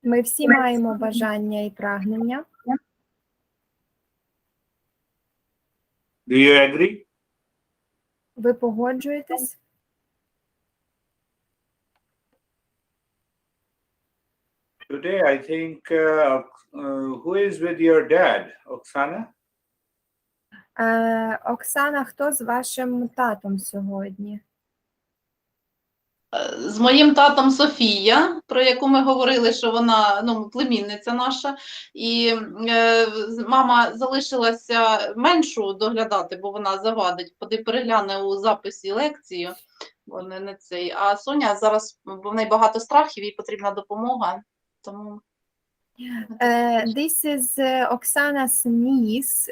Ми всі маємо бажання і прагнення. Do you agree? Ви погоджуєтесь? Today, I think, who is with your dad, Oksana? Оксана, хто з вашим татом сьогодні? З моїм татом Софія, про яку ми говорили, що вона племінниця наша, і мама залишилася меншу доглядати, бо вона завадить. Перегляне у записі лекцію, вони не цей. А Соня зараз, бо в неї багато страхів, їй потрібна допомога, тому... This is Oksana's niece.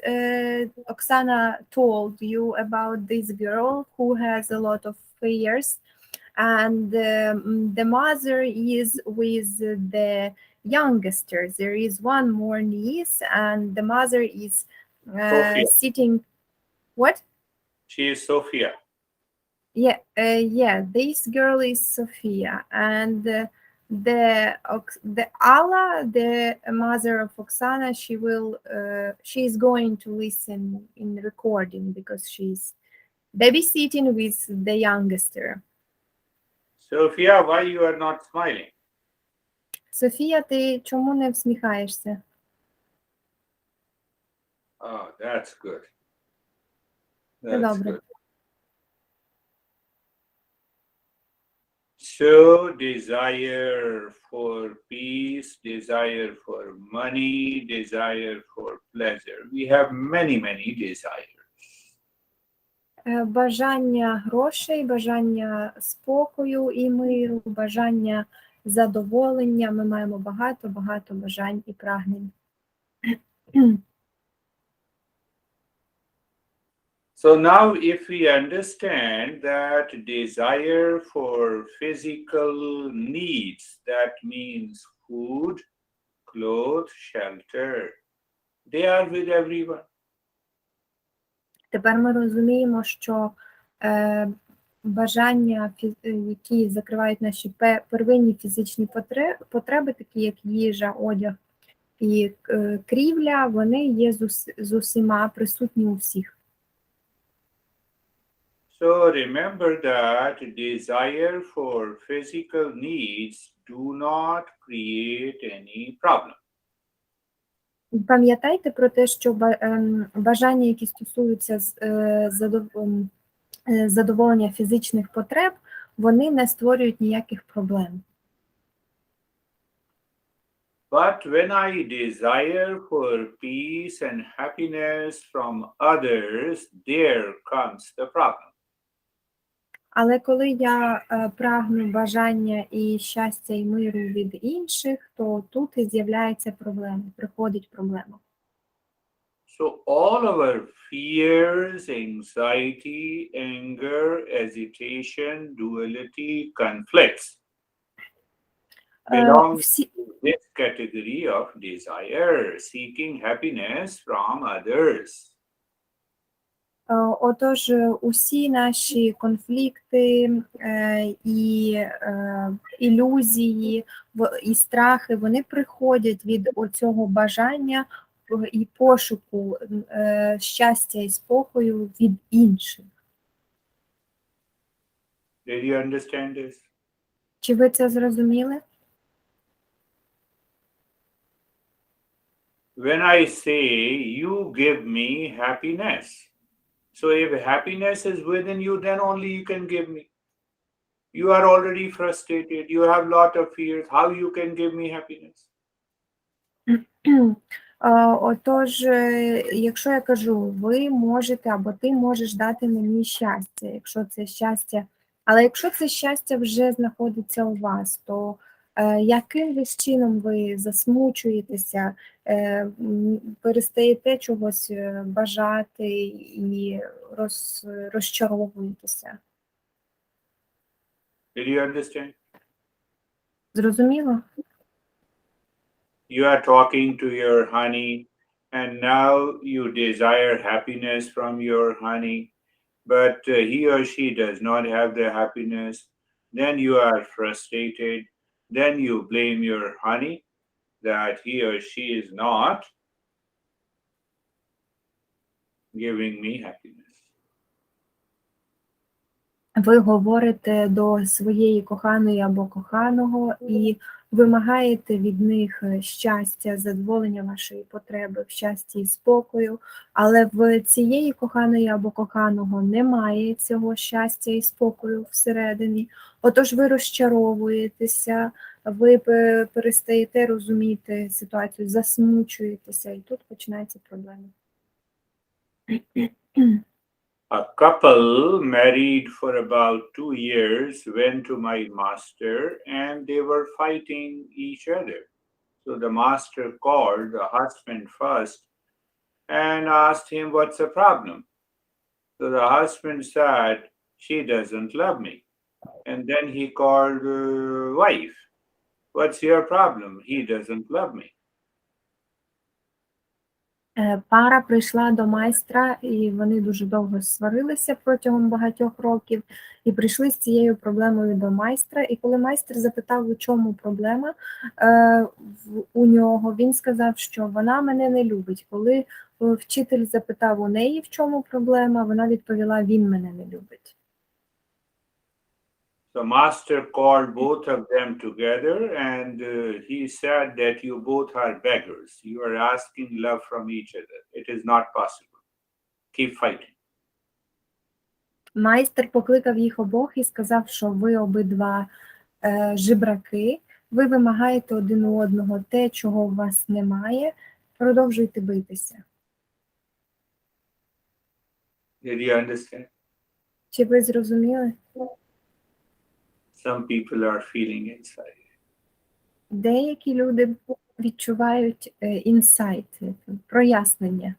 Oksana told you about this girl who has a lot of fears, and the mother is with the youngster. There is one more niece, and the mother is sitting. What? She is Sophia. Yeah. This girl is Sophia, and the Allah, the mother of Oksana, she is going to listen in recording because she's babysitting with the youngster. Sophia, why you are not smiling? Софія, ти чому не всміхаєшся? Oh, that's good. Це That's добре. good. So, desire for peace, desire for money, desire for pleasure. We have many, many desires. Бажання грошей, бажання спокою і миру, бажання задоволення. Ми маємо багато бажань і прагнень. So now if we understand that desire for physical needs, that means food, clothes, shelter, they are with everyone. Тепер ми розуміємо, що бажання, які закривають наші первинні фізичні потреби, такі як їжа, одяг і крівля, вони є з усіма присутні у всіх. So remember that desire for physical needs do not create any problem. Пам'ятайте про те, що бажання, які стосуються задоволення фізичних потреб, вони не створюють ніяких проблем. But when I desire for peace and happiness from others, there comes the problem. Але коли я прагну бажання і щастя і миру від інших, то тут і з'являється проблема, приходить проблема. So all our fears, anxiety, anger, agitation, duality, conflicts belong to this category of desire, seeking happiness from others. Отож, усі наші конфлікти і ілюзії, і страхи, вони приходять від оцього бажання і пошуку щастя і спокою від інших. Did you understand this? Чи ви це зрозуміли? When I say, you give me happiness. So if happiness is within you, then only you can give me. You are already frustrated. You have lot of fears. How you can give me happiness? Отож, якщо я кажу, ви можете або ти можеш дати мені щастя, якщо це щастя, але якщо це щастя вже знаходиться у вас, то яким ви чином ви засмучуєтеся, перестаєте чогось бажати і розчаровуєтеся? Did you understand? Зрозуміло? You are talking to your honey, and now you desire happiness from your honey, but he or she does not have the happiness. Then you are frustrated. Then you blame your honey. that he or she is not giving me happiness. Ви говорите до своєї коханої або коханого і вимагаєте від них щастя, задоволення вашої потреби в щасті і спокою, але в цієї коханої або коханого немає цього щастя і спокою всередині. Отож ви розчаровуєтеся, ви перестаєте розуміти ситуацію, засмучуєтеся, і тут починаються проблеми. A couple married for about 2 years went to my master and they were fighting each other. So the master called the husband first and asked him, what's the problem? So the husband said, she doesn't love me. And then he called the wife. What's your problem? He doesn't love me. Пара прийшла до майстра, і вони дуже довго сварилися протягом багатьох років, і прийшли з цією проблемою до майстра. І коли майстер запитав, у чому проблема у нього, він сказав, що вона мене не любить. Коли вчитель запитав у неї, в чому проблема, вона відповіла, він мене не любить. The master called both of them together and he said that you both are beggars. You are asking love from each other. It is not possible. Keep fighting. Майстер покликав їх обох і сказав, що ви обидва жебраки, ви вимагаєте один у одного те, чого у вас немає, продовжуйте битися. Did you understand? Чи ви зрозуміли? Some people are feeling inside. Деякі люди відчувають інсайт, прояснення.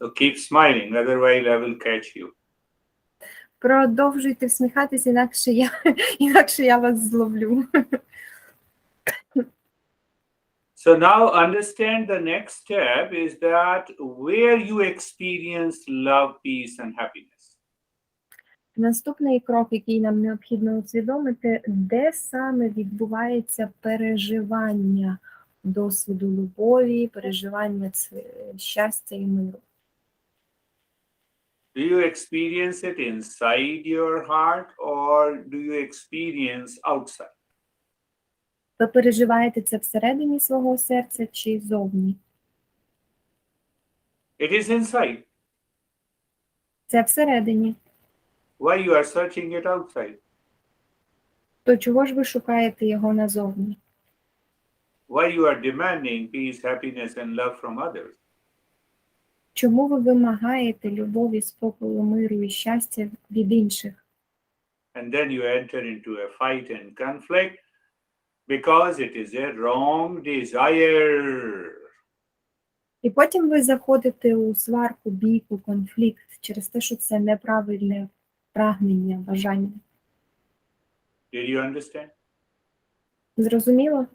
So keep smiling, otherwise I will catch you. Продовжуйте всміхатися, інакше я вас зловлю. So now understand the next step is that where you experience love, peace and happiness. Наступний крок, який нам необхідно усвідомити, де саме відбувається переживання досвіду любові, переживання щастя і миру. Do you experience it inside your heart or do you experience outside? Ви переживаєте це всередині свого серця чи зовні? It is inside. Це всередині. Why you are searching it outside? То чого ж ви шукаєте його назовні? Why you are demanding peace, happiness and love from others? Чому ви вимагаєте любові, спокою, миру і щастя від інших? And then you enter into a fight and conflict because it is a wrong desire. І потім ви заходите у сварку, бійку, конфлікт через те, що це неправильне прагнення, бажання. Did you understand? Зрозуміло?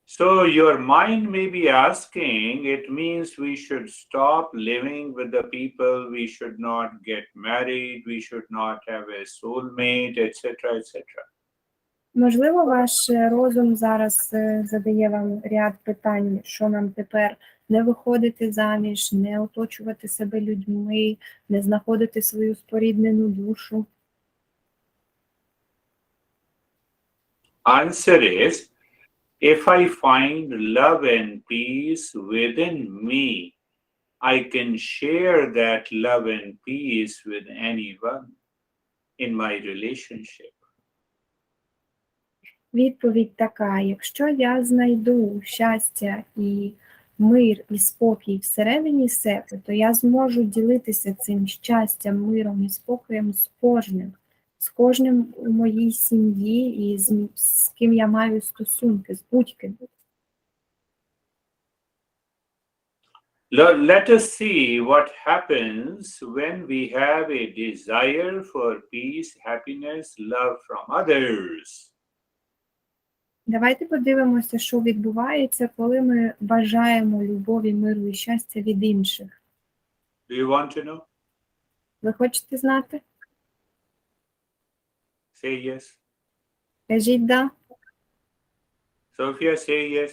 So your mind may be asking, it means we should stop living with the people, we should not get married, we should not have a soulmate, etc., etc. Можливо, ваш розум зараз задає вам ряд питань, що нам тепер не виходити заміж, не оточувати себе людьми, не знаходити свою споріднену душу. Answer is, if I find love and peace within me, I can share that love and peace with anyone in my relationship. Відповідь така: якщо я знайду щастя і мир і спокій всередині себе, то я зможу ділитися цим щастям, миром і спокоєм з кожним у моїй сім'ї і з ким я маю стосунки, з будь-ким. Let us see what happens when we have a desire for peace, happiness, love from others. Давайте подивимося, що відбувається, коли ми бажаємо любові, миру і щастя від інших. Do you want to know? Ви хочете знати? Say yes. Кажіть «да». Sophia, say yes.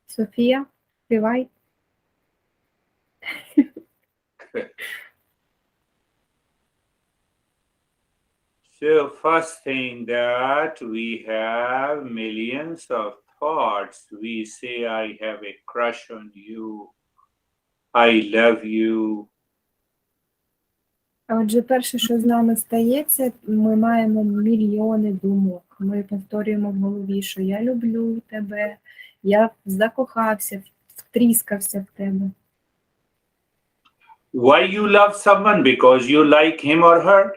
Софія, співай. So first thing that we have millions of thoughts. We say, I have a crush on you. I love you. А отже, перше, що з нами стається, ми маємо мільйони думок. Ми повторюємо в голові, що я люблю тебе, я закохався, втріскався в тебе. Why you love someone? Because you like him or her?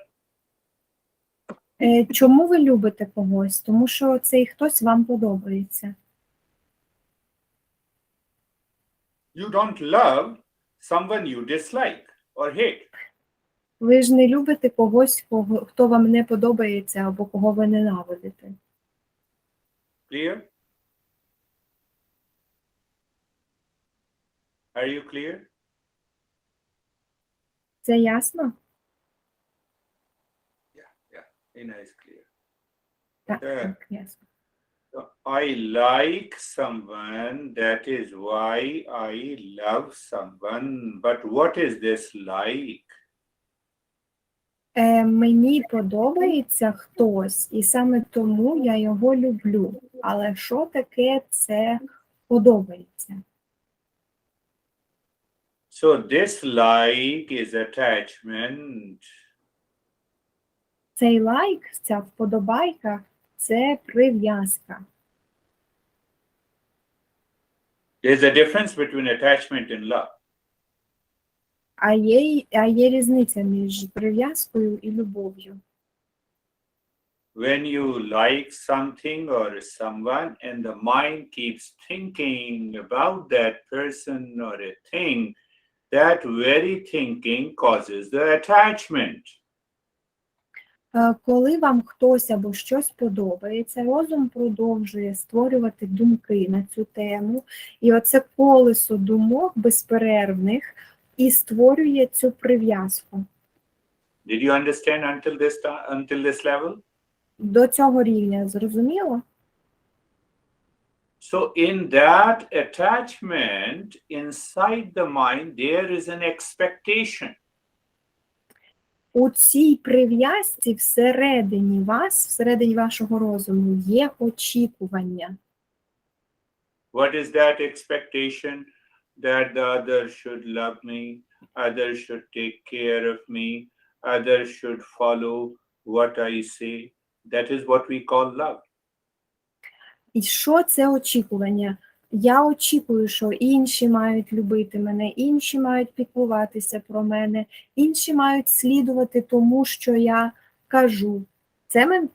Чому ви любите когось? Тому що цей хтось вам подобається. You don't love someone you dislike or hate. Ви ж не любите когось, хто вам не подобається або кого ви ненавидите. Clear? Are you clear? Це ясно? Ina is clear. Так, Так. ясно. So, I like someone, that is why I love someone. But what is this like? Мені подобається хтось, і саме тому я його люблю. Але що таке це подобається? So this like is attachment. Цей лайк, ця вподобайка – це прив'язка. There's a difference between attachment and love. А є різниця між прив'язкою і любов'ю. When you like something or someone and the mind keeps thinking about that person or a thing, that very thinking causes the attachment. Коли вам хтось або щось подобається, розум продовжує створювати думки на цю тему, і оце колесо думок безперервних і створює цю прив'язку. Did you understand until this level? До цього рівня зрозуміло? So in that attachment, inside the mind, there is an expectation. У цій прив'язці всередині вас, всередині вашого розуму є очікування. What is that expectation? That the other should love me, others should take care of me, others should follow what I say. That is what we call love. І що це очікування? Я очікую, що інші мають любити мене, інші мають піклуватися про мене, інші мають слідувати тому, що я кажу. Це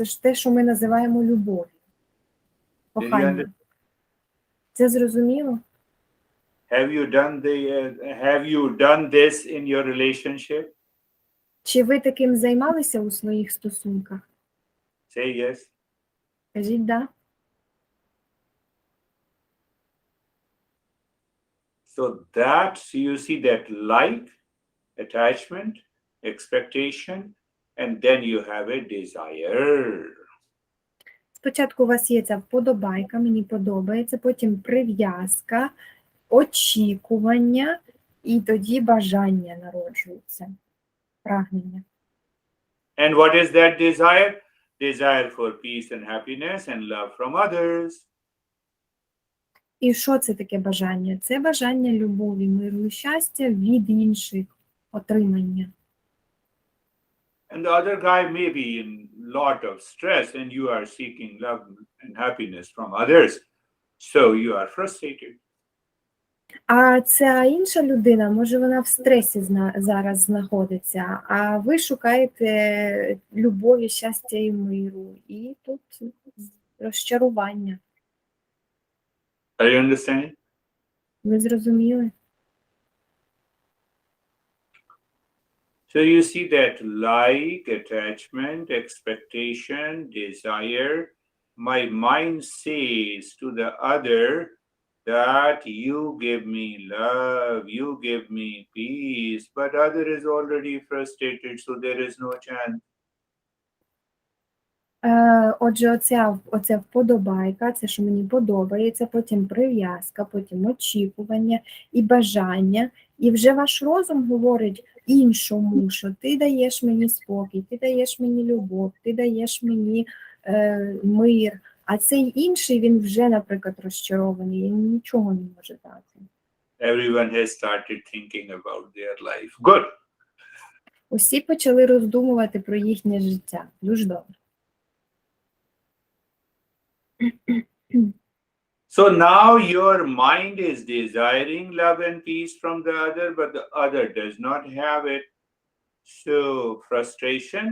ж те, що ми називаємо любов'ю. Коханням. Це зрозуміло? Have you done this in your relationship? Чи ви таким займалися у своїх стосунках? Say yes. Кажіть «да». So that you see that like, attachment, expectation, and then you have a desire. Спочатку у вас є ця вподобайка, мені подобається, потім прив'язка, очікування, і тоді бажання народжується, прагнення. And what is that desire? Desire for peace and happiness and love from others. І що це таке бажання? Це бажання любові, миру і щастя від інших, отримання. And the other guy may be in lot of stress and you are seeking love and happiness from others. So you are frustrated. А ця інша людина, може вона в стресі зараз знаходиться, а ви шукаєте любові, щастя і миру. І тут розчарування. Are you understanding? Ви зрозуміли? So you see that like, attachment, expectation, desire, my mind says to the other that you give me love, you give me peace, but other is already frustrated, so there is no chance. Отже, оця вподобайка, це, що мені подобається, потім прив'язка, потім очікування і бажання. І вже ваш розум говорить іншому, що ти даєш мені спокій, ти даєш мені любов, ти даєш мені мир. А цей інший, він вже, наприклад, розчарований, він нічого не може дати. Everyone has started thinking about their life. Good. Усі почали роздумувати про їхнє життя. Дуже добре. So now your mind is desiring love and peace from the other, but the other does not have it. So frustration,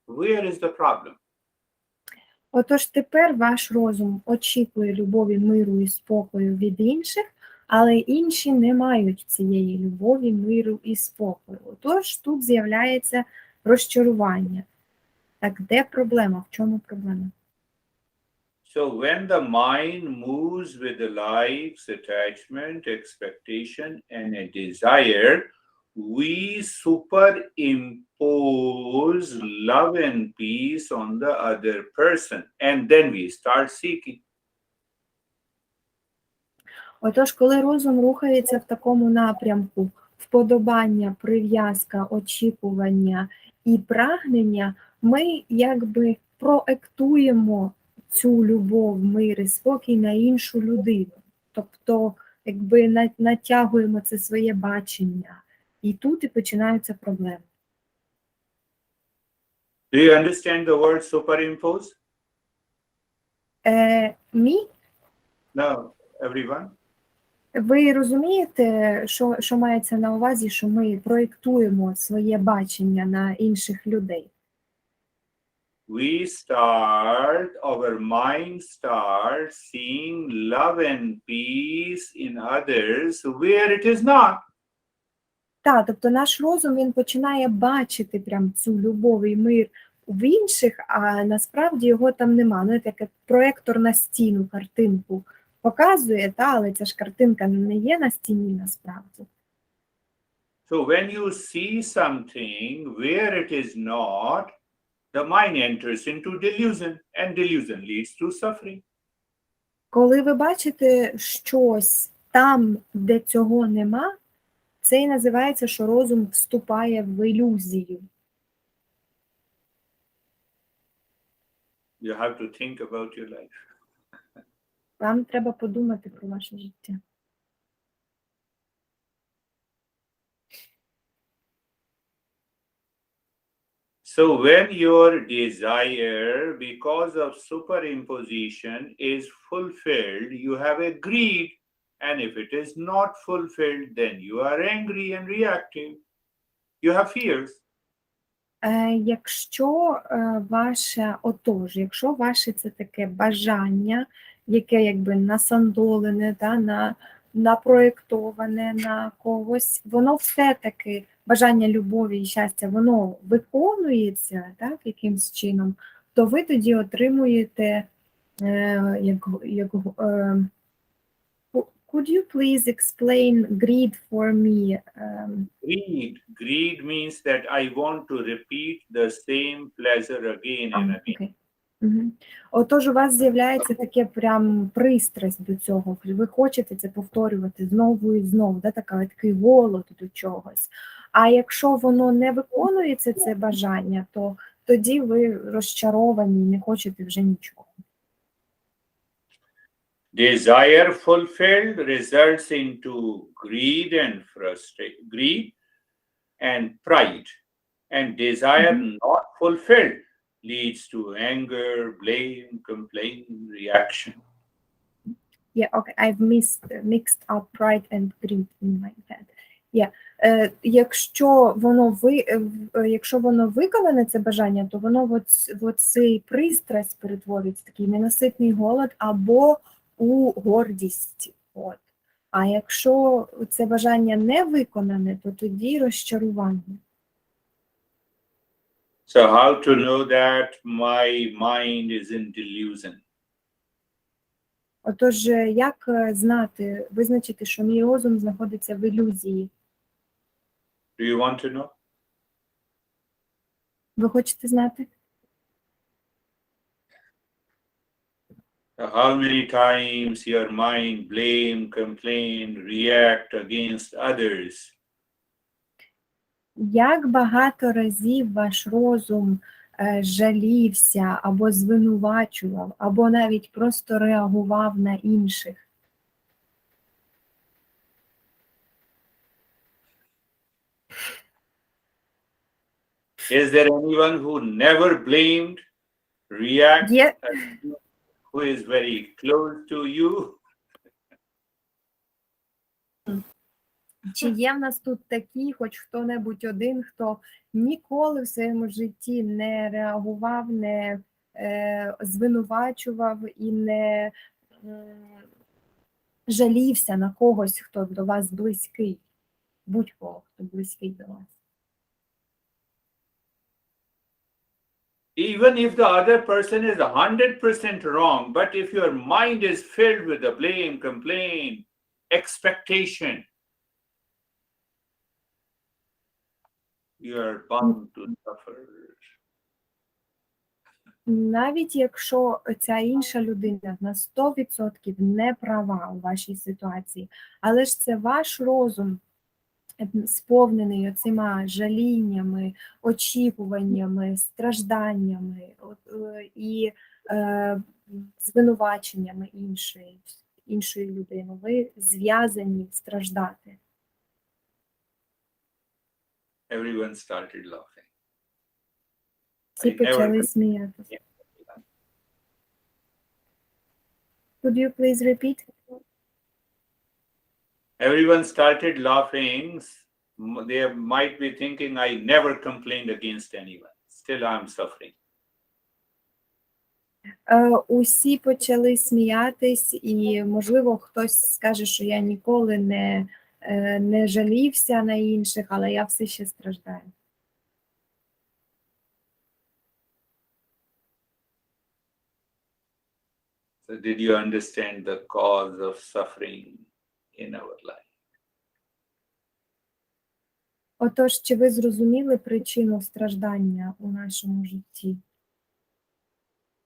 where is the problem? Отож тепер ваш розум очікує любові, миру і спокою від інших, але інші не мають цієї любові, миру і спокою. Отож тут з'являється розчарування. Так де проблема? В чому проблема? So when the mind moves with the likes, attachment, expectation, and a desire, we superimpose love and peace on the other person, and then we start seeking. Отож, коли розум рухається в такому напрямку, вподобання, прив'язка, очікування і прагнення, ми якби проектуємо цю любов, мир і спокій на іншу людину. Тобто, якби натягуємо це своє бачення. І тут і починаються проблеми. Do you understand the word superimpose? Мі? No, everyone? Ви розумієте, що мається на увазі, що ми проєктуємо своє бачення на інших людей? Our mind starts seeing love and peace in others where it is not. Так, тобто наш розум, він починає бачити прям цю любов і мир в інших, а насправді його там нема. Ну, це як проєктор на стіну, картинку показує, але ця ж картинка не є на стіні насправді. So when you see something where it is not, the mind enters into delusion, and delusion leads to suffering. Коли ви бачите щось там, де цього нема, це і називається, що розум вступає в ілюзію. You have to think about your life. Вам треба подумати про ваше життя. So when your desire, because of superimposition, is fulfilled, you have a greed. And if it is not fulfilled, then you are angry and reactive. You have fears. Якщо ваше це таке бажання, яке якби насандолене, напроєктоване на когось, воно все-таки, бажання любові і щастя, воно виконується, так, якимсь чином, то ви тоді отримуєте, could you please explain greed for me? Greed means that I want to repeat the same pleasure again and again. Okay. Отож, у вас з'являється таке прям пристрасть до цього. Ви хочете це повторювати знову і знову, такий голод до чогось. А якщо воно не виконується, це бажання, то тоді ви розчаровані, не хочете вже нічого. Desire fulfilled results into greed and pride. And desire not fulfilled leads to anger, blame, complaint, reaction. Yeah, okay, I've mixed up pride and greed in my head. Yeah. Якщо воно виконане, це бажання, то воно в цей пристрасть перетворюється, такий ненаситний голод або у гордість. А якщо це бажання не виконане, то тоді розчарування. So how to know that my mind is in delusion? Отож, як визначити, що мій розум знаходиться в ілюзії? Do you want to know? Ви хочете знати? How many times your mind blame, complain, react against others? Як багато разів ваш розум жалівся або звинувачував, або навіть просто реагував на інших? Is there anyone who never blamed, react, Є, who is very close to you? чи є в нас тут такі, хоч хто-небудь один, хто ніколи в своєму житті не реагував, не звинувачував і не жалівся на когось, хто до вас близький, будь-кого, хто близький до вас? Even if the other person is 100% wrong, but if your mind is filled with the blame, complaint, expectation, you are bound to suffer. Навіть якщо ця інша людина на 100% не права у вашій ситуації, але ж це ваш розум, сповнений оцима жаліннями, очікуваннями, стражданнями і звинуваченнями іншої людини. Ви зв'язані страждати. Everyone started laughing. Всі почали сміятися. Could you please repeat? Everyone started laughing. They might be thinking, I never complained against anyone. Still I'm suffering. Усі почали сміятись, і, можливо, хтось скаже, що я ніколи не жалівся на інших, але я все ще страждаю. So did you understand the cause of suffering in our life? Отож, чи ви зрозуміли причину страждання у нашому житті?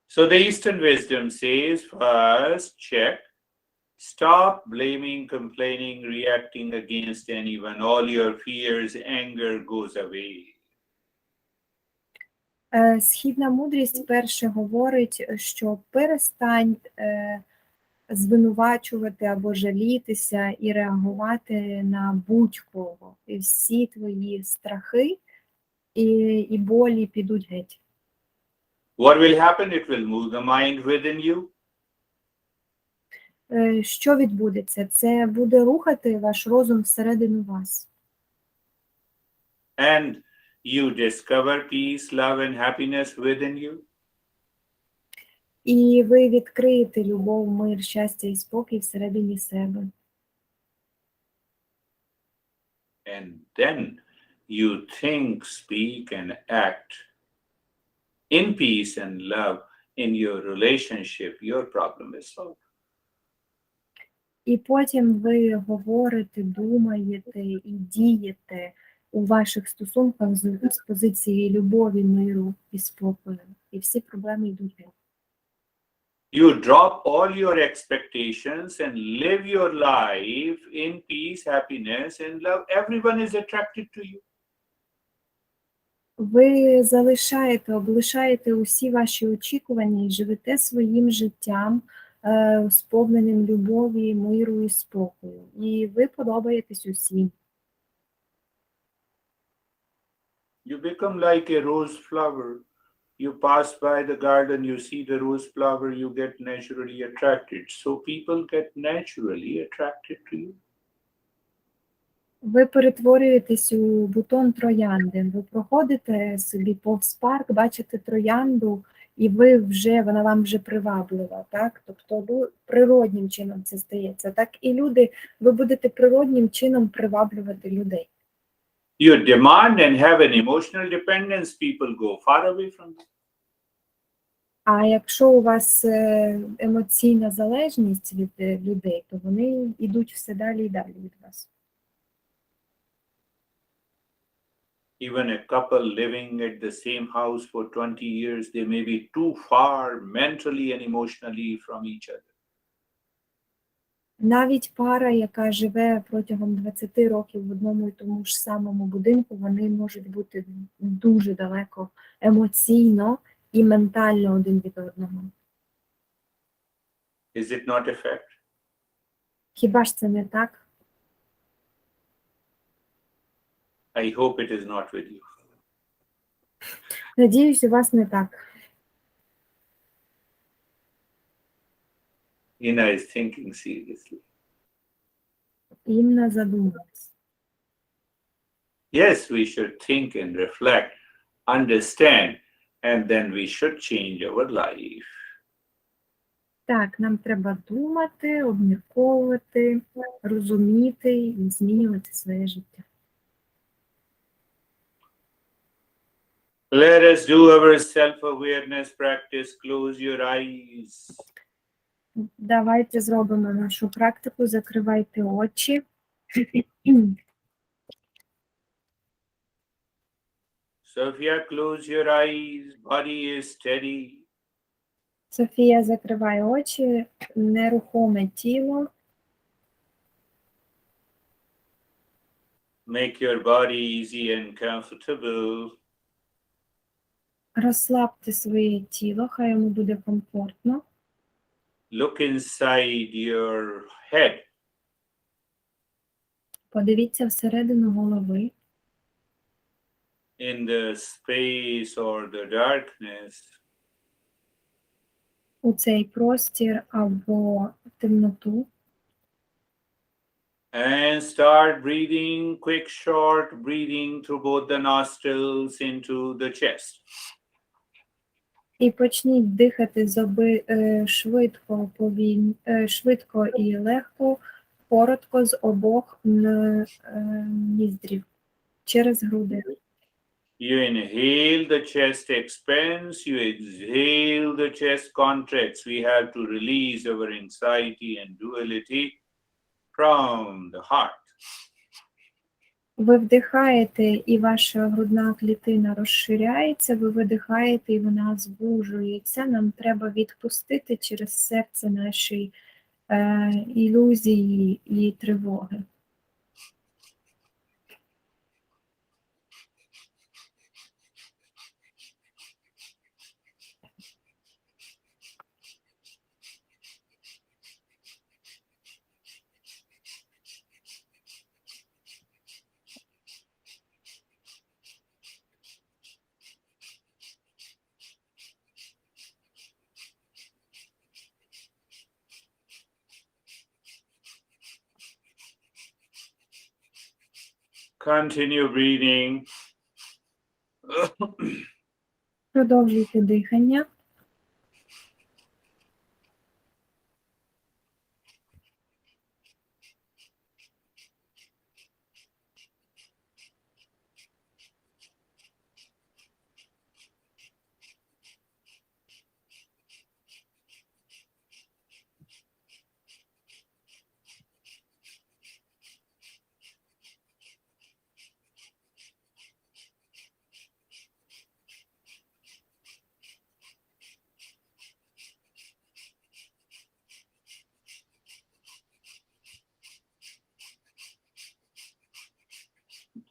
So the Eastern wisdom says, first check, stop blaming, complaining, reacting against anyone. All your fears, anger goes away. Східна мудрість перше говорить, що перестань звинувачувати або жалітися і реагувати на будь-кого. І всі твої страхи і болі підуть геть. What will happen? It will move the mind within you. Що відбудеться? Це буде рухати ваш розум всередину вас. And you discover peace, love, and happiness within you. І ви відкриєте любов, мир, щастя і спокій всередині себе. And then you think, speak, and act in peace and love in your relationship. Your problem is solved. І потім ви говорите, думаєте і дієте у ваших стосунках з позиції любові, миру і спокою. І всі проблеми йдуть геть. You drop all your expectations and live your life in peace, happiness, and love. Everyone is attracted to you. Ви облишаєте усі ваші очікування і живете своїм життям, сповненим любові, миру і спокою. І ви подобаєтесь усім. You become like a rose flower. You pass by the garden, you see the rose flower, you get naturally attracted. So people get naturally attracted to you. Ви перетворюєтесь у бутон троянди. Ви проходите собі повз парк, бачите троянду, і вона вам вже приваблива, так? Тобто природнім чином це стається. Так і люди, ви будете природнім чином приваблювати людей. You demand and have an emotional dependence, people go far away from you. А якщо у вас емоційна залежність від людей, то вони йдуть все далі і далі від вас. Even a couple living at the same house for 20 years, they may be too far mentally and emotionally from each other. Навіть пара, яка живе протягом 20 років в одному і тому ж самому будинку, вони можуть бути дуже далеко емоційно і ментально один від одного. Is it not a fact? Хіба ж це не так? I hope it is not with you. Надіюсь, у вас не так. Ina is thinking seriously. Інна задумалась. Yes, we should think and reflect, understand, and then we should change our life. Так, нам треба думати, обмірковувати, розуміти і змінювати своє життя. Let us do our self-awareness practice. Close your eyes. Давайте зробимо нашу практику, закривайте очі. Sophia, close your eyes. Body is steady. Софія закриває очі, нерухоме тіло. Make your body easy and comfortable. Розслабте своє тіло, хай йому буде комфортно. Look inside your head. Подивіться всередину голови. In the space or the darkness. У цей простір або темноту. And start breathing, quick, short breathing through both the nostrils into the chest. І почніть дихати швидко, швидко і легко, коротко з обох ніздрів, через груди. You inhale, the chest expands. You exhale, the chest contracts. We have to release our anxiety and duality from the heart. Ви вдихаєте, і ваша грудна клітина розширяється, ви видихаєте, і вона звужується. Нам треба відпустити через серце наші ілюзії і тривоги. Continue breathing. Продовжуйте дихання.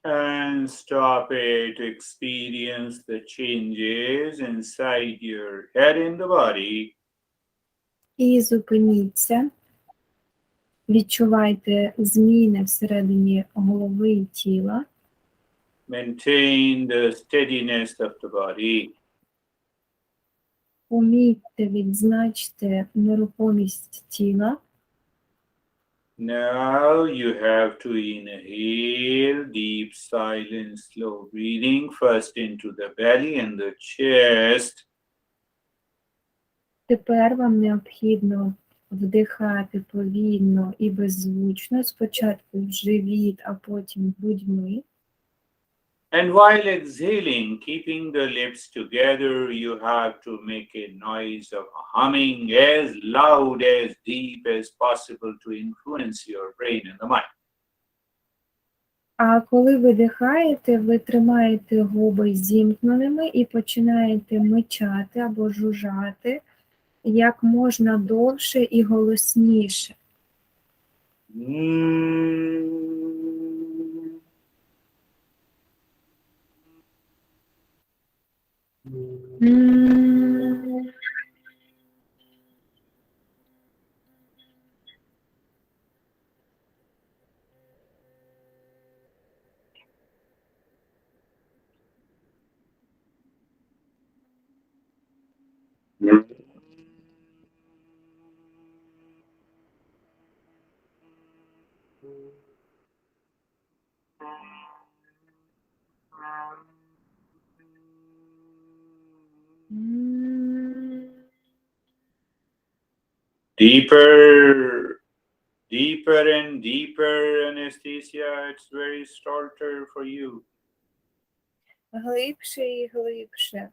And stop it. Experience the changes inside your head and the body. І зупиніться. Відчувайте зміни всередині голови і тіла. Maintain the steadiness of the body. Помітьте, відзначте нерухомість тіла. Now you have to inhale deep, silent, slow breathing, first into the belly and the chest. Тепер вам необхідно вдихати повільно і беззвучно, спочатку в живіт, а потім грудьми. And while exhaling, keeping the lips together, you have to make a noise of humming as loud, as deep as possible to influence your brain and the mind. А коли видихаєте, ви тримаєте губи зімкненими і починаєте мичати або жужжати як можна довше і голосніше. Deeper, deeper and deeper anesthesia. It's very starter for you. Глибше і глибше.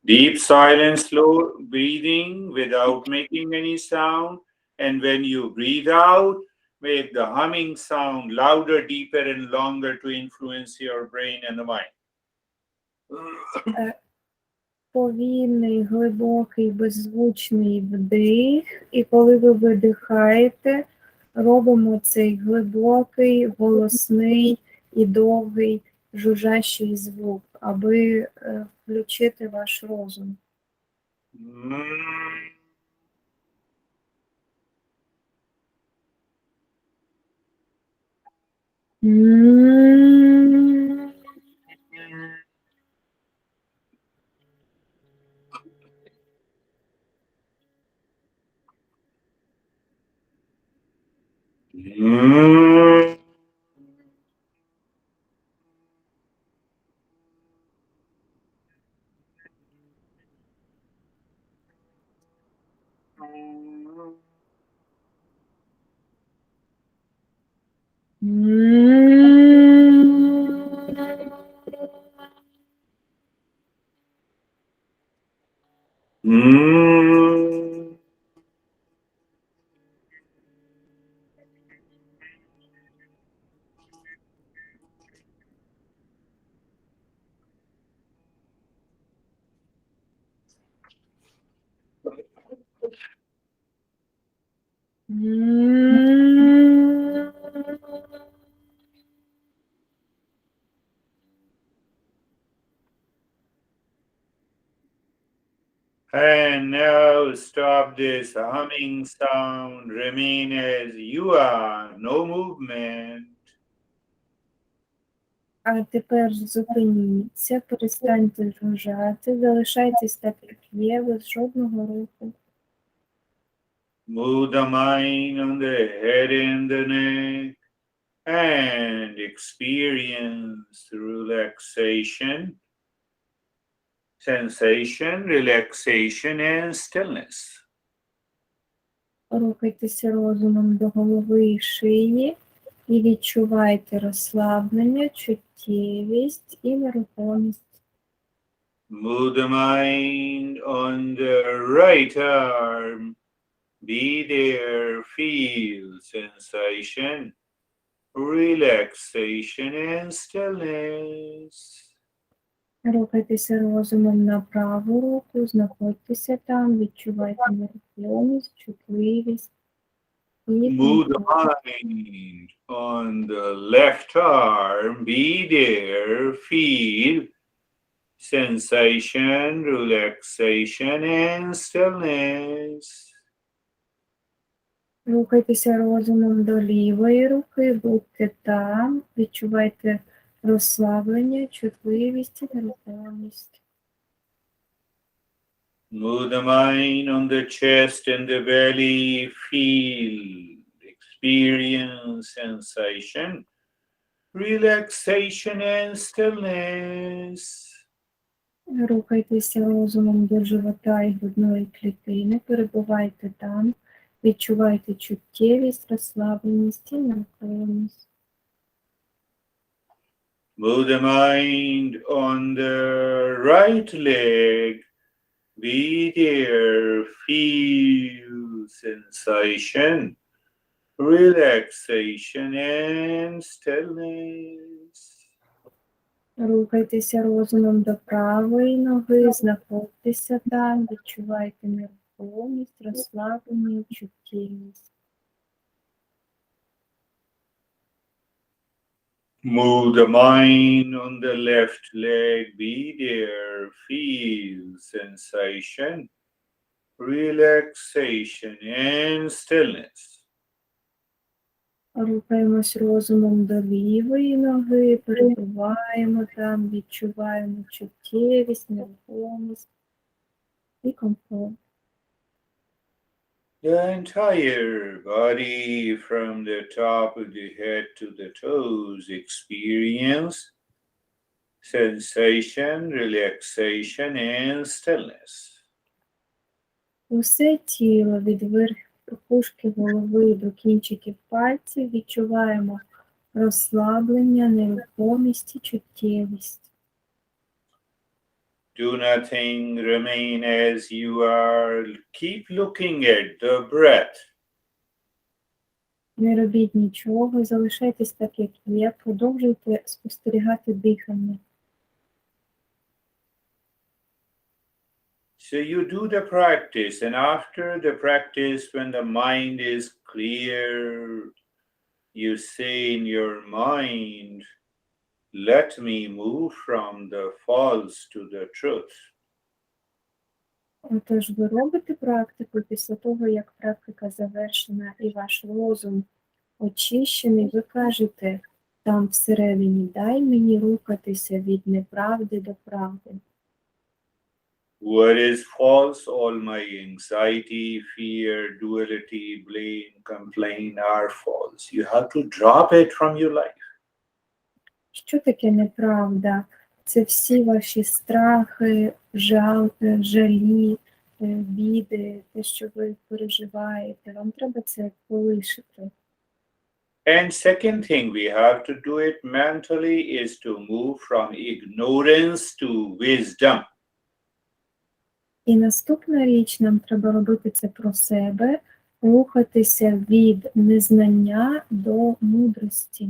Deep silence, slow breathing without making any sound. And when you breathe out, make the humming sound louder, deeper, and longer to influence your brain and the mind. Повільний, глибокий, беззвучний вдих. І коли ви видихаєте, робимо цей глибокий, голосний і довгий жужжащий звук, аби включити ваш розум. And now stop this humming sound. Remain as you are. No movement. А тепер зупиніться, перестаньте жужжати, залишайтесь так, як є, без жодного руху. Move the mind on the head and the neck. And experience relaxation, sensation, relaxation, and stillness. Рухайтеся розумом до голови і шиї і відчувайте розслаблення, чуттєвість і нерухомість. Move the mind on the right arm. Be there, feel sensation, relaxation, and stillness. Рухайтеся розумом на праву руку, знаходьтеся там, відчувайте нерухомість, чутливість і Move the комфорт. mind on the left arm. Be there, feel sensation, relaxation, and stillness. Рухайтеся розумом до лівої руки, будьте там, відчувайте розслаблення, чутливість і нерухомість. Move the mind on the chest and the belly. Feel, experience sensation, relaxation, and stillness. Рухайтеся розумом до живота і грудної клітини, перебувайте там, відчувайте чуттєвість, розслабленість і нерухомість. Move the mind on the right leg. Be there, feel sensation, relaxation, and stillness. Рухайтеся розумом до правої ноги, знаходьтеся там, відчувайте нерухомість, розслаблення і чуттєвість. Move the mind on the left leg. Be there, feel sensation, relaxation, and stillness. Рухаємось розумом до лівої ноги, перебуваємо там, відчуваємо чуттєвість, нерухомість і комфорт. The entire body from the top of the head to the toes experience sensation, relaxation, and stillness. Усе тіло від верхушки голови до кінчиків пальців відчуваємо розслаблення, нерухомість і чуттєвість. Do nothing, remain as you are. Keep looking at the breath. Не робіть нічого, залишайтесь так, як є, продовжуйте спостерігати дихання. So you do the practice, and after the practice, when the mind is clear, you say in your mind, let me move from the false to the truth. Отож, ви робите практику після того, як практика завершена і ваш розум очищений, ви кажете там всередині, дай мені рухатися від неправди до правди. What is false? All my anxiety, fear, duality, blame, complaint are false. You have to drop it from your life. Що таке неправда? Це всі ваші страхи, жалі, біди, те, що ви переживаєте. Вам треба це полишити. And second thing we have to do it mentally is to move from ignorance to wisdom. І наступна річ, нам треба робити це про себе, рухатися від незнання до мудрості.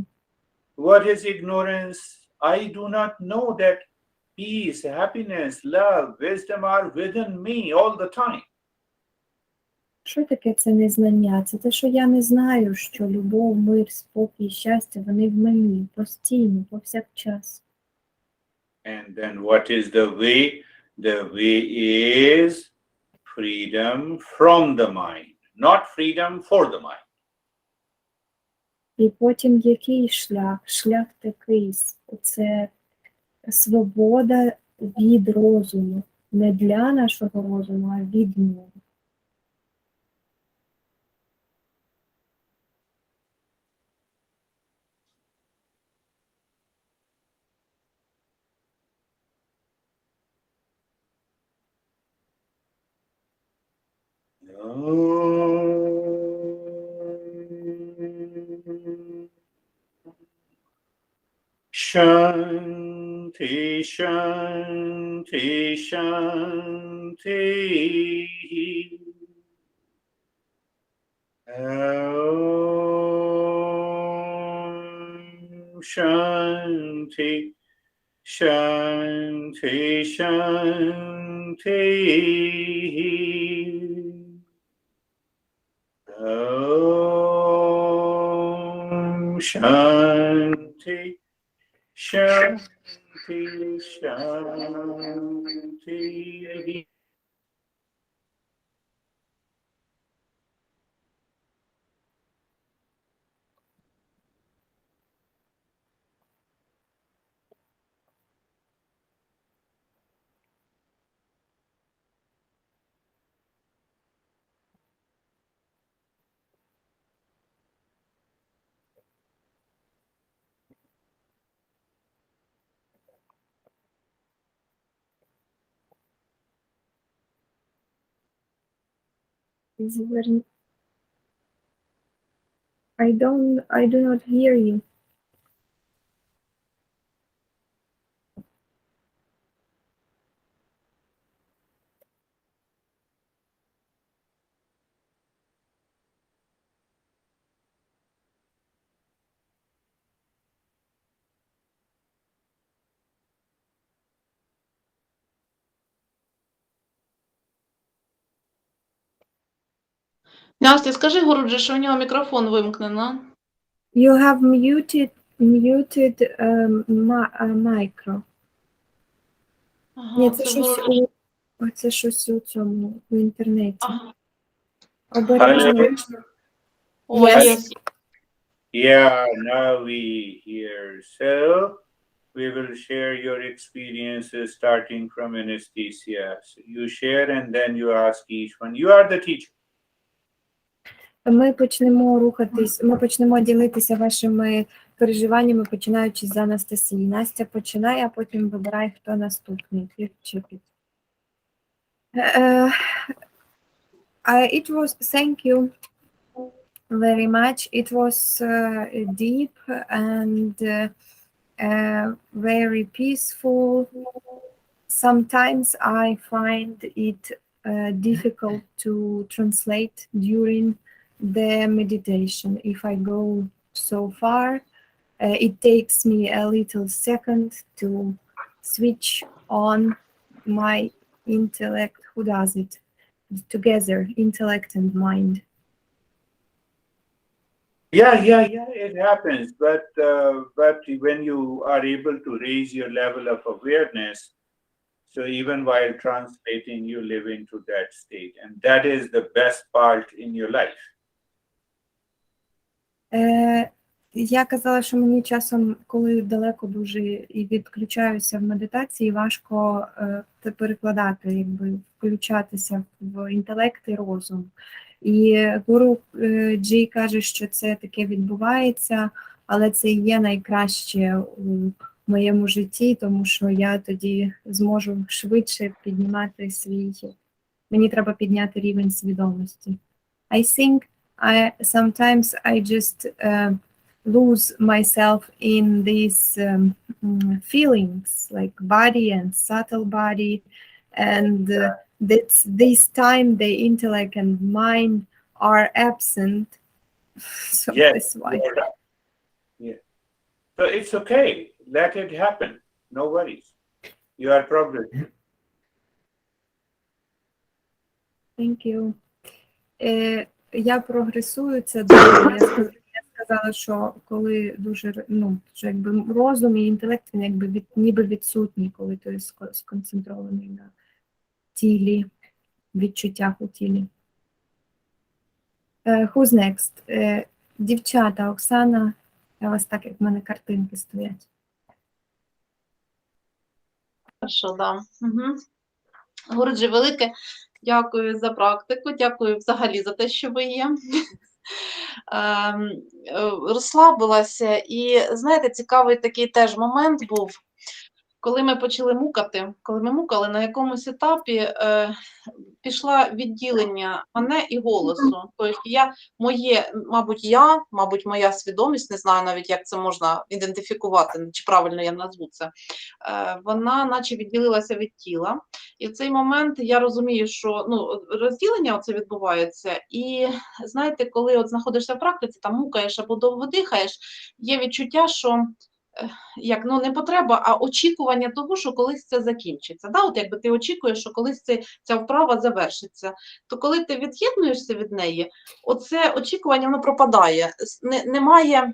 What is ignorance? I do not know that peace, happiness, love, wisdom are within me all the time. Що таке це незнання? Це те, що я не знаю, що любов, мир, спокій, щастя, вони в мені постійно, повсякчас. And then what is the way? The way is freedom from the mind, not freedom for the mind. І потім який шлях? Шлях такий. Це свобода від розуму. Не для нашого розуму, а від нього. Shanti, Shanti, Shanti. Om Shanti, Shanti, Shanti. Om Shanti, Shanti, Shanti. I do not hear you. Настя, скажи Гуруджі, що у нього мікрофон вимкнено. You have muted micro. Ага, Ні, це це щось Гуруджі. це щось у цьому, у інтернеті. Ага. Обережно. О, Yes. є. Yeah, now we hear. So we will share your experiences starting from anesthesia. So you share and then you ask each one. You are the teacher. Ми почнемо рухатись, ми почнемо ділитися вашими переживаннями, починаючи з Анастасії. Настя починає, а потім вибирай, хто наступний. It was, thank you very much. It was deep and very peaceful. Sometimes I find it difficult to translate during the meditation. If I go so far, it takes me a little second to switch on my intellect. Who does it? Together, intellect and mind. Yeah, it happens. But when you are able to raise your level of awareness, so even while translating, you live into that state. And that is the best part in your life. Я казала, що мені часом, коли далеко дуже і відключаюся в медитації, важко перекладати, якби включатися в інтелект і розум. І гуру Джі каже, що це таке відбувається, але це і є найкраще у моєму житті, тому що я тоді зможу швидше піднімати мені треба підняти рівень свідомості. I think sometimes I just lose myself in these feelings, like body and subtle body, and this time the intellect and mind are absent. So Yes. that's why. Yeah. So it's okay. Let it happen. No worries. You are progressing. Thank you. Я прогресую, це добре. Я сказала, що коли дуже, що якби розум і інтелект, він якби ніби відсутній, коли ти сконцентрований на тілі. відчуттях у тілі. Who's next? Дівчата, Оксана, я вас так, як в мене картинки стоять. Хорошо, да. Угу. Гурджі, велике дякую за практику, дякую взагалі за те, що ви є. Розслабилася, і, знаєте, цікавий такий теж момент був, коли ми почали мукати, коли ми мукали, на якомусь етапі пішло відділення мене і голосу. Тобто мабуть, моя свідомість, не знаю навіть, як це можна ідентифікувати, чи правильно я назву це, вона наче відділилася від тіла. І в цей момент я розумію, що розділення оце відбувається, і знаєте, коли от знаходишся в практиці, там мукаєш або довго дихаєш, є відчуття, що не потреба, а очікування того, що колись це закінчиться. Да? От якби ти очікуєш, що колись ця вправа завершиться, то коли ти від'єднуєшся від неї, оце очікування, воно пропадає. Немає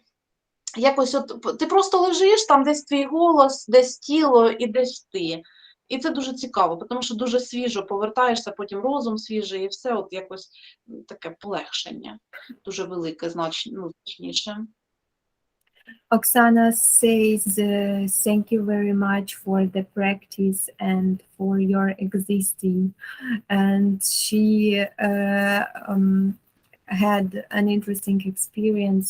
якось, ти просто лежиш, там десь твій голос, десь тіло і десь ти. І це дуже цікаво, тому що дуже свіжо повертаєшся, потім розум свіжий, і все от якось таке полегшення, дуже велике, значніше. Oksana says, thank you very much for the practice and for your existing. And she had an interesting experience.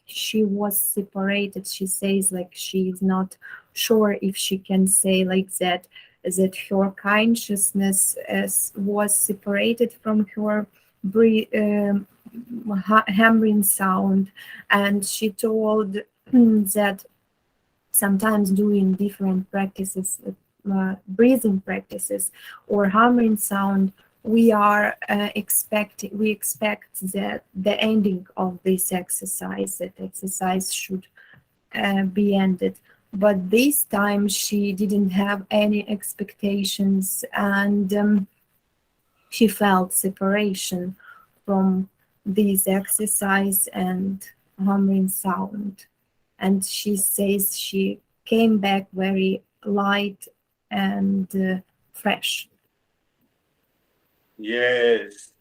She was separated. She says like she is not sure if she can say like that her consciousness was separated from her hammering sound, and she told that sometimes doing different practices, breathing practices or hammering sound, we expect that the ending of this exercise, that exercise should be ended. But this time she didn't have any expectations, and she felt separation from this exercise and hammering sound. And she says she came back very light and fresh. Yes.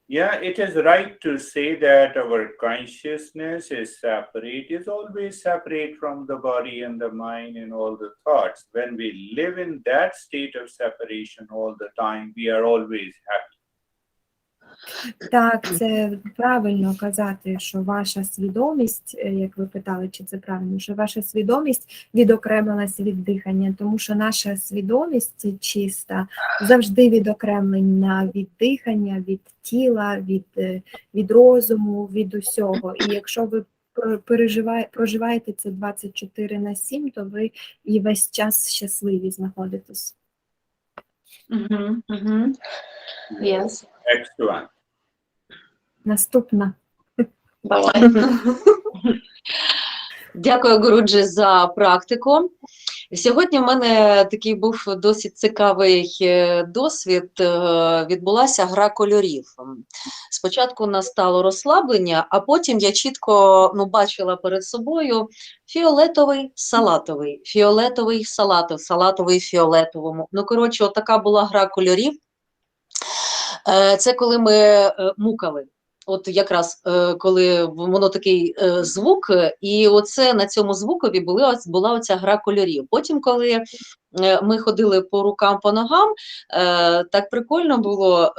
Yeah, it is right to say that our consciousness is separate, is always separate from the body and the mind and all the thoughts. When we live in that state of separation all the time, we are always happy. Так, це правильно казати, що ваша свідомість, як ви питали, чи це правильно, що ваша свідомість відокремилася від дихання, тому що наша свідомість чиста завжди відокремлена від дихання, від тіла, від розуму, від усього. І якщо ви проживаєте це 24/7, то ви і весь час щасливі знаходитесь. Yes. Excellent. Наступна. Давай. Дякую, Гуруджі, за практику. Сьогодні в мене такий був досить цікавий досвід. Відбулася гра кольорів. Спочатку настало розслаблення, а потім я чітко бачила перед собою фіолетовий, салатовий, фіолетовий, салатовий, салатовий, фіолетовому. Коротше, отака була гра кольорів. Це коли ми мукали. От якраз коли воно такий звук, і оце на цьому звукові була оця гра кольорів. Потім, коли ми ходили по рукам, по ногам, так прикольно було,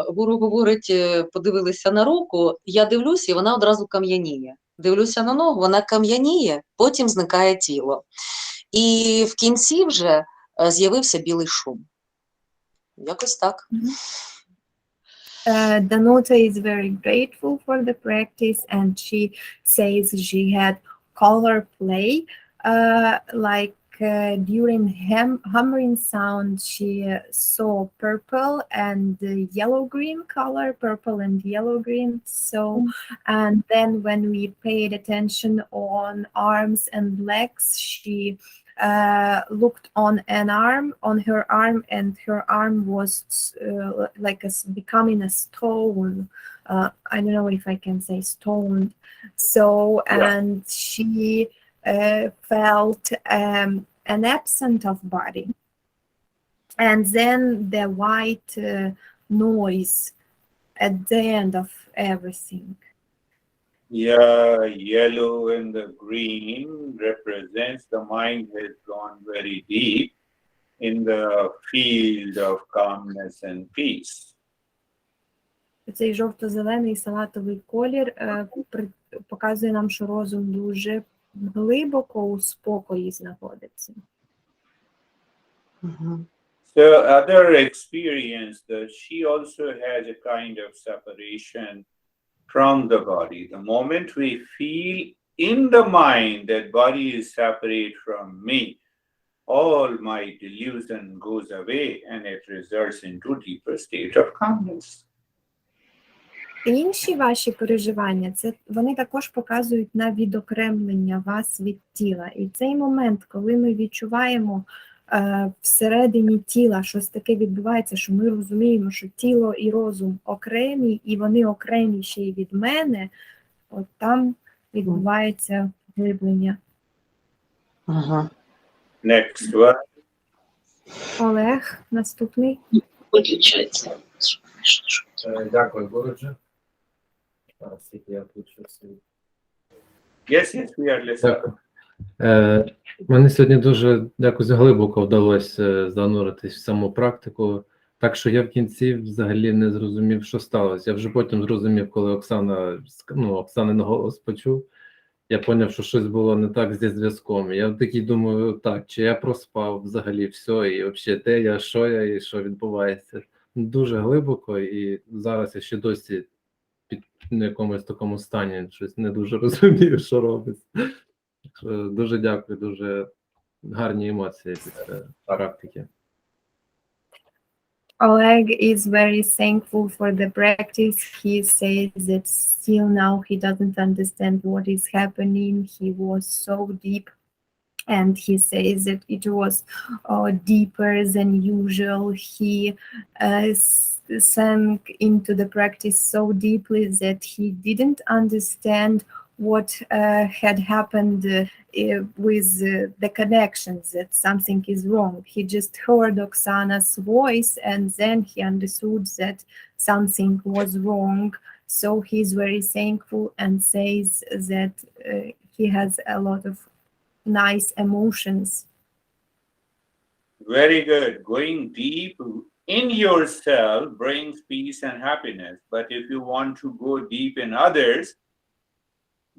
гуру говорить, подивилися на руку, я дивлюсь, і вона одразу кам'яніє. Дивлюся на ногу, вона кам'яніє, потім зникає тіло. І в кінці вже з'явився білий шум. Якось так. Danuta is very grateful for the practice, and she says she had color play, during hammering sound she saw purple and yellow-green color, purple and yellow-green. So, and then when we paid attention on arms and legs, she looked on her arm, and her arm was becoming a stone. I don't know if I can say stone. So, and she felt an absence of body. And then the white noise at the end of everything. Yeah, yellow and the green represents the mind has gone very deep in the field of calmness and peace. Цей жовто-зелений салатовий колір показує нам, що розум дуже глибоко у спокої знаходиться. So other experience that she also has a kind of separation from the body. The moment we feel in the mind that body is separate from me, all my delusion goes away and it results into deeper state of calmness. Інші ваші переживання, вони також показують на відокремлення вас від тіла. І цей момент, коли ми відчуваємо всередині тіла щось таке відбувається, що ми розуміємо, що тіло і розум окремі, і вони окремі ще й від мене, от там відбувається глиблення. Next one. Олег, наступний. Виключається. Дякую, Гурджа. Я включу свій. Yes, we are listening. Дякую. Мені сьогодні дуже якось глибоко вдалося зануритись в саму практику, так що я в кінці взагалі не зрозумів, що сталося. Я вже потім зрозумів, коли Оксанин голос почув, я зрозумів, що щось було не так зі зв'язком. Я такий думаю, так, чи я проспав взагалі все, і взагалі де я, і що відбувається. Дуже глибоко, і зараз я ще досі під якомусь такому стані, щось не дуже розумію, що робиться. Дуже дякую, дуже гарні емоції після практики. Oleg is very thankful for the practice. He says that still now he doesn't understand what is happening. He was so deep, and he says that it was deeper than usual. He sank into the practice so deeply that he didn't understand what had happened with the connections, that something is wrong. He just heard Oksana's voice and then he understood that something was wrong. So he's very thankful and says that he has a lot of nice emotions. Very good. Going deep in yourself brings peace and happiness. But if you want to go deep in others,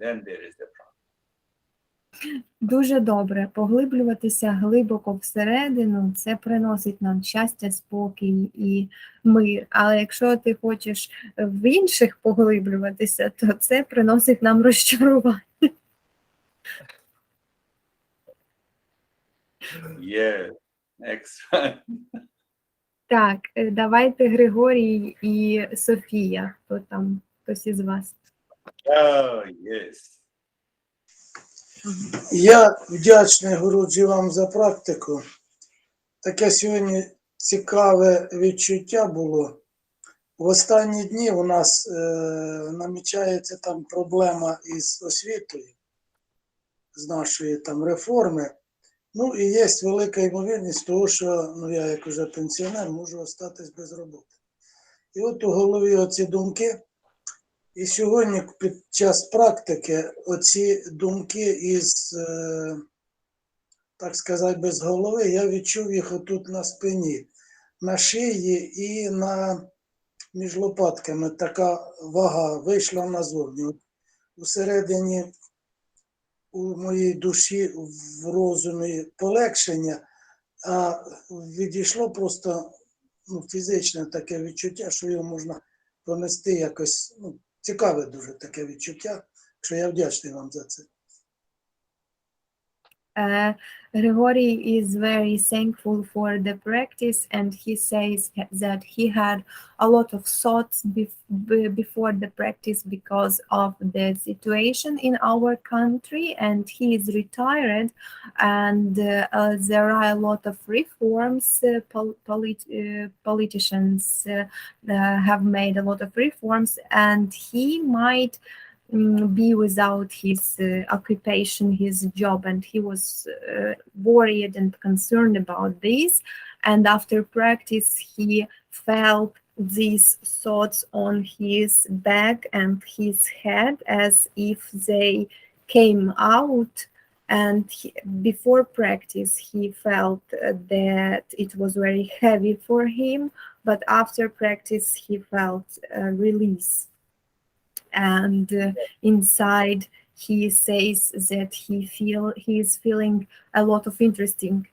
then there is a problem. Дуже добре. Поглиблюватися глибоко всередину, це приносить нам щастя, спокій і мир. Але якщо ти хочеш в інших поглиблюватися, то це приносить нам розчарування. Yes, excellent. Так, давайте Григорій і Софія. Хто там, хтось із вас? Oh, yes. Я вдячний, Гуруджі, вам за практику. Таке сьогодні цікаве відчуття було. В останні дні у нас намічається там проблема із освітою, з нашої там реформи. Ну і є велика ймовірність того, що я як уже пенсіонер можу остатись без роботи. І от у голові оці думки. І сьогодні під час практики оці думки із, так сказати, без голови, я відчув їх отут на спині, на шиї і між лопатками така вага вийшла назовні. От усередині у моїй душі, в розумі полегшення, а відійшло просто фізичне таке відчуття, що його можна понести якось, цікаве дуже таке відчуття, що я вдячний вам за це. Grigori is very thankful for the practice, and he says that he had a lot of thoughts before the practice because of the situation in our country, and he is retired, and there are a lot of reforms. Politicians have made a lot of reforms, and he might be without his occupation, his job, and he was worried and concerned about this. And after practice, he felt these thoughts on his back and his head as if they came out. And before practice, he felt that it was very heavy for him, but after practice, he felt release. And inside, he says that he is feeling a lot of interesting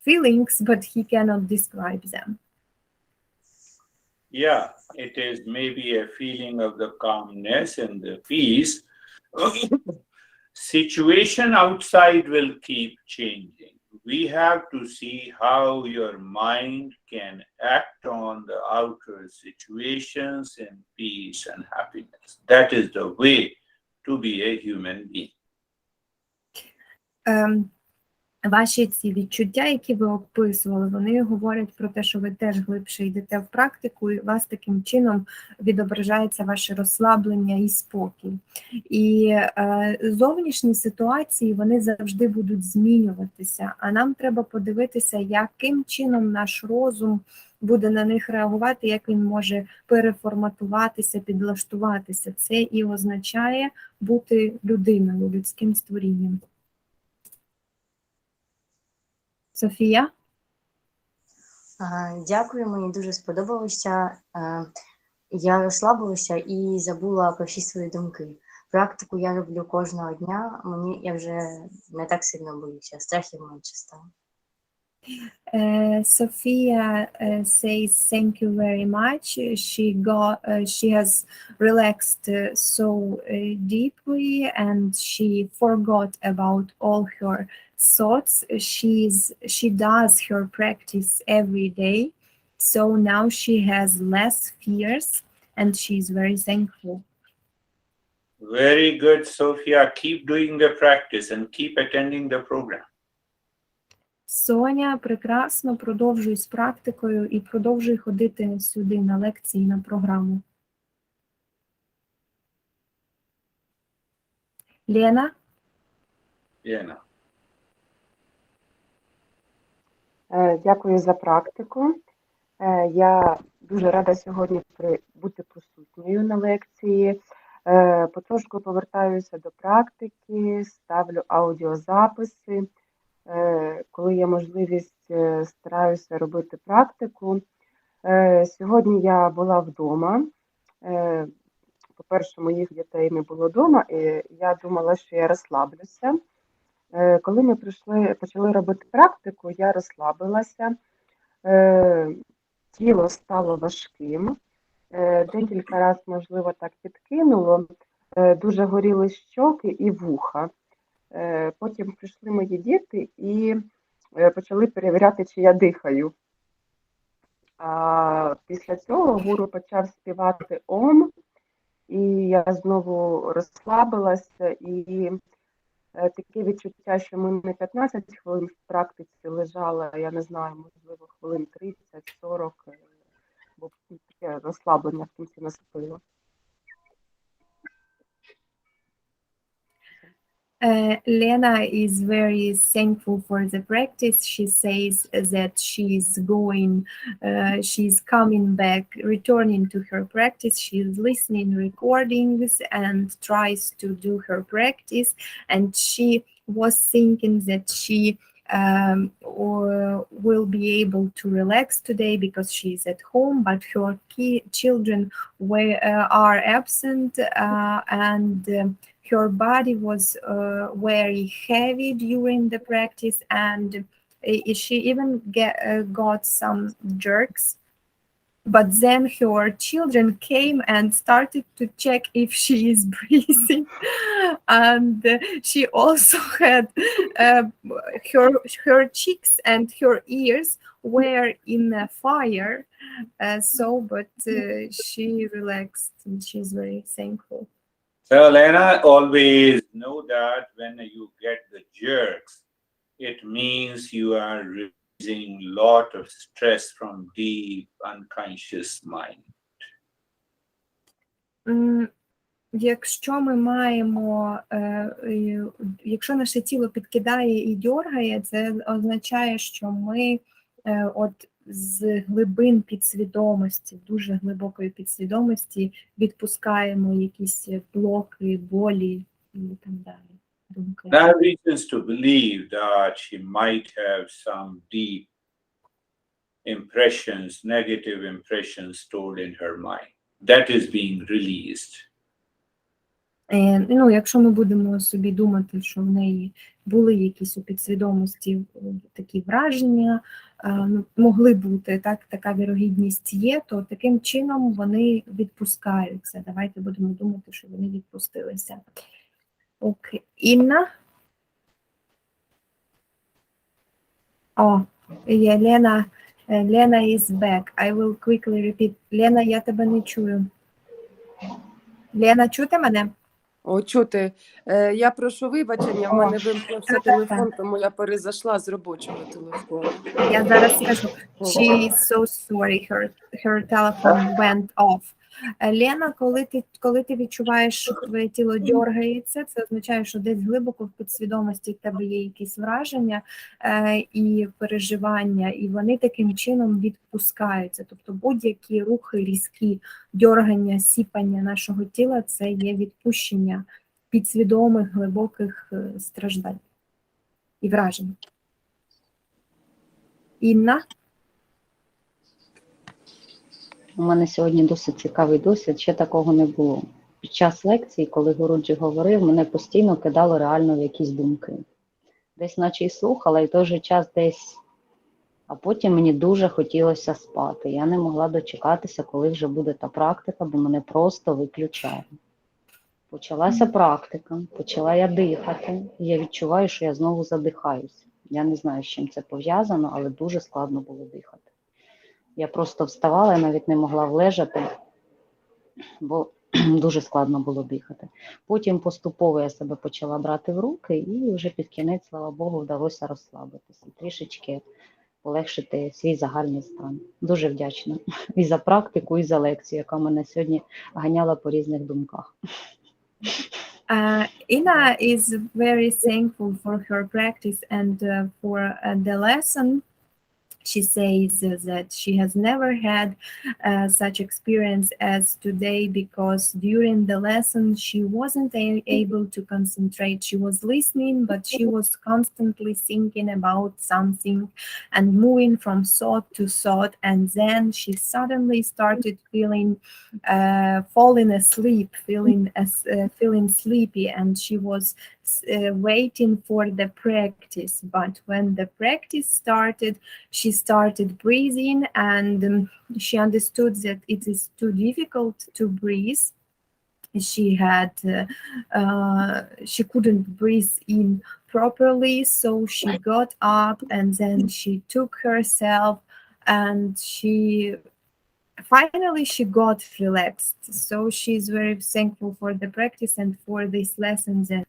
feelings, but he cannot describe them. Yeah, it is maybe a feeling of the calmness and the peace. Situation outside will keep changing. We have to see how your mind can act on the outer situations in peace and happiness. That is the way to be a human being. Ваші ці відчуття, які ви описували, вони говорять про те, що ви теж глибше йдете в практику, і у вас таким чином відображається ваше розслаблення і спокій. І зовнішні ситуації, вони завжди будуть змінюватися, а нам треба подивитися, яким чином наш розум буде на них реагувати, як він може переформатуватися, підлаштуватися. Це і означає бути людиною, людським створінням. Софія? Дякую, мені дуже сподобалося. Я розслабилася і забула про всі свої думки. Практику я роблю кожного дня, я вже не так сильно боюся, страхів менше стало. Sophia says thank you very much. She has relaxed so deeply, and she forgot about all her thoughts. She does her practice every day, so now she has less fears, and she's very thankful. Very good, Sophia. Keep doing the practice and keep attending the program. Соня, прекрасно, продовжуй з практикою і продовжуй ходити сюди на лекції, на програму. Лена? Lena. Дякую за практику. Я дуже рада сьогодні бути присутньою на лекції. Потрошку повертаюся до практики, ставлю аудіозаписи. Коли є можливість, стараюся робити практику. Сьогодні я була вдома. По-перше, моїх дітей не було вдома, і я думала, що я розслаблюся. Коли ми почали робити практику, я розслабилася, тіло стало важким, декілька разів, можливо, так підкинуло, дуже горіли щоки і вуха. Потім прийшли мої діти і почали перевіряти, чи я дихаю. Після цього гуру почав співати «Ом», і я знову розслабилася, і таке відчуття, що ми не 15 хвилин в практиці лежали, я не знаю, можливо, хвилин 30-40, бо таке розслаблення в кінці наступило. Lena is very thankful for the practice. She says that she's coming back, returning to her practice. She's listening recordings and tries to do her practice. And she was thinking that she will be able to relax today because she's at home, but her children are absent, and her body was very heavy during the practice, and she even got some jerks. But then her children came and started to check if she is breathing, and she also had her cheeks and her ears were in a fire. But she relaxed, and she's very thankful. So, Lena, always know that when you get the jerks, it means you are releasing a lot of stress from deep unconscious mind. Якщо ми маємо, якщо наше тіло підкидає і дьоргає, це означає, що ми з глибин підсвідомості, дуже глибокої підсвідомості відпускаємо якісь блоки, болі і так далі. Думки. There are reasons to believe that she might have some deep impressions, negative impressions stored in her mind. That is being released. Ну, якщо ми будемо собі думати, що в неї були якісь у підсвідомості такі враження, могли бути, так, така вірогідність є, то таким чином вони відпускаються. Давайте будемо думати, що вони відпустилися. Окей. Інна? О, є Лена. Лена is back. I will quickly repeat. Лена, я тебе не чую. Лена, чути мене? О, чути. Я прошу вибачення, в мене вимкнувся телефон, тому я перезайшла з робочого телефону. Я зараз скажу. She is so sorry, her telephone went off. Лена, коли ти відчуваєш, що твоє тіло дергається, це означає, що десь глибоко в підсвідомості в тебе є якісь враження і переживання, і вони таким чином відпускаються. Тобто будь-які рухи, різкі, дергання, сіпання нашого тіла – це є відпущення підсвідомих глибоких страждань і вражень. Інна? У мене сьогодні досить цікавий досвід, ще такого не було. Під час лекції, коли Гуруджі говорив, мене постійно кидало реально в якісь думки. Десь наче і слухала, і в той же час десь, а потім мені дуже хотілося спати. Я не могла дочекатися, коли вже буде та практика, бо мене просто виключає. Почалася практика, почала я дихати, і я відчуваю, що я знову задихаюся. Я не знаю, з чим це пов'язано, але дуже складно було дихати. Я просто вставала, я навіть не могла влежати, бо дуже складно було дихати. Потім поступово я себе почала брати в руки і вже під кінець, слава Богу, вдалося розслабитися, трішечки полегшити свій загальний стан. Дуже вдячна і за практику, і за лекцію, яка мене сьогодні ганяла по різних думках. Ina is very thankful for her practice and for the lesson. She says that she has never had such experience as today because during the lesson she wasn't able to concentrate. She was listening, but she was constantly thinking about something and moving from thought to thought. And then she suddenly started falling asleep, feeling sleepy, and she was waiting for the practice. But when the practice started, she started breathing, and she understood that it is too difficult to breathe. She couldn't breathe in properly, so she got up and then she took herself, and finally she got relaxed. So she's very thankful for the practice and for this lesson that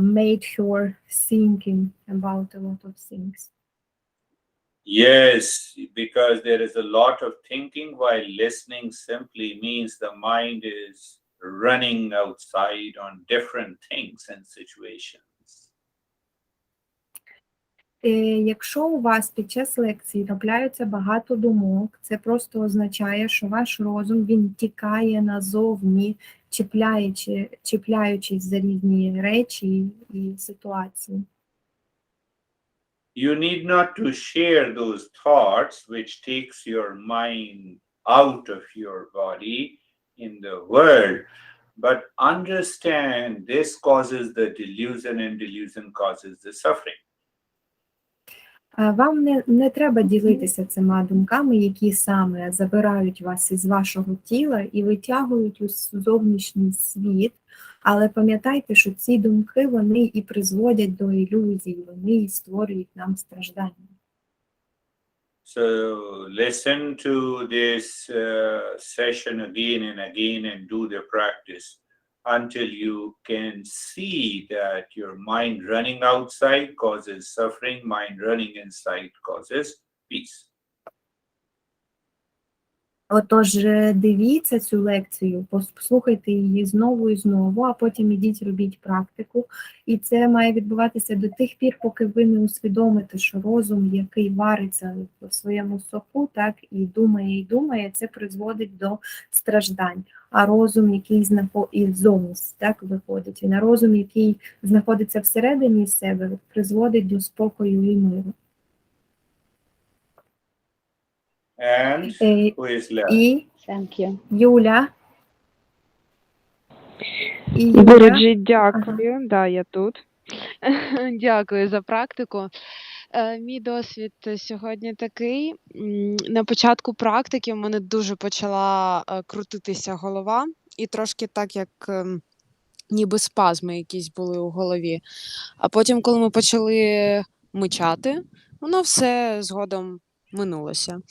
made her thinking about a lot of things. Yes, because there is a lot of thinking, while listening simply means the mind is running outside on different things and situations. Якщо у вас під час лекції трапляються багато думок, це просто означає, що ваш розум, він тікає назовні, чіпляючись за різні речі і ситуації. You need not to share those thoughts which takes your mind out of your body in the world, but understand this causes the delusion and delusion causes the suffering. Вам не треба ділитися цими думками, які саме забирають вас із вашого тіла і витягують у зовнішній світ, але пам'ятайте, що ці думки, вони і призводять до ілюзій, вони і створюють нам страждання. So listen to this session again and again and do the practice until you can see that your mind running outside causes suffering, mind running inside causes peace. Отож, дивіться цю лекцію, послухайте її знову і знову, а потім ідіть, робіть практику. І це має відбуватися до тих пір, поки ви не усвідомите, що розум, який вариться в своєму соку, так, і думає, це призводить до страждань. А розум, який ззовні, так, виходить, і на розум, який знаходиться всередині себе, призводить до спокою і миру. And who is left? І Thank you. Юля. Гуруджі, дякую. Да, я тут. Дякую за практику. Мій досвід сьогодні такий. На початку практики в мене дуже почала крутитися голова, і трошки так, як ніби спазми якісь були у голові. А потім, коли ми почали мичати, воно все згодом минулося.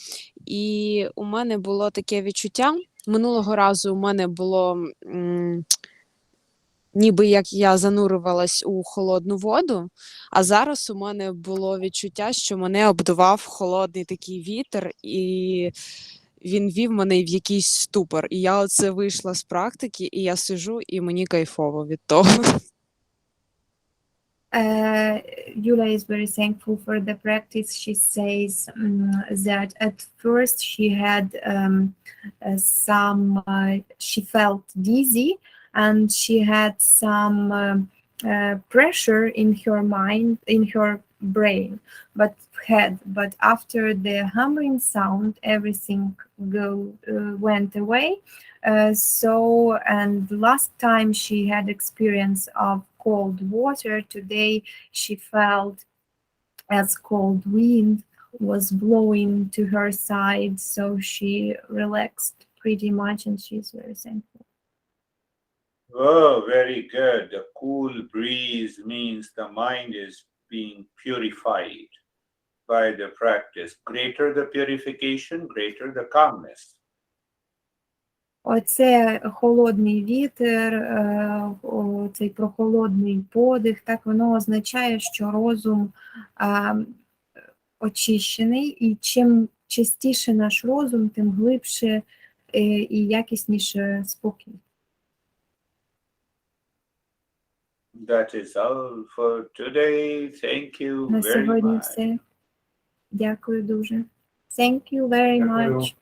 І у мене було таке відчуття. Минулого разу у мене було ніби як я занурювалась у холодну воду, а зараз у мене було відчуття, що мене обдував холодний такий вітер, і він вів мене в якийсь ступор. І я оце вийшла з практики, і я сиджу, і мені кайфово від того. Yula is very thankful for the practice. She says that at first she had she felt dizzy and she had some pressure in her mind, in her brain, but after the humming sound, everything went away. And last time she had experience of cold water. Today she felt as cold wind was blowing to her side, so she relaxed pretty much, and she's very thankful. Oh, very good. The cool breeze means the mind is being purified by the practice. Greater the purification, greater the calmness. Оце холодний вітер, цей прохолодний подих, так, воно означає, що розум очищений, і чим чистіше наш розум, тим глибше і якісніше спокій. That is all for today. Thank you На very сьогодні much. все. Дякую дуже. Thank you very much.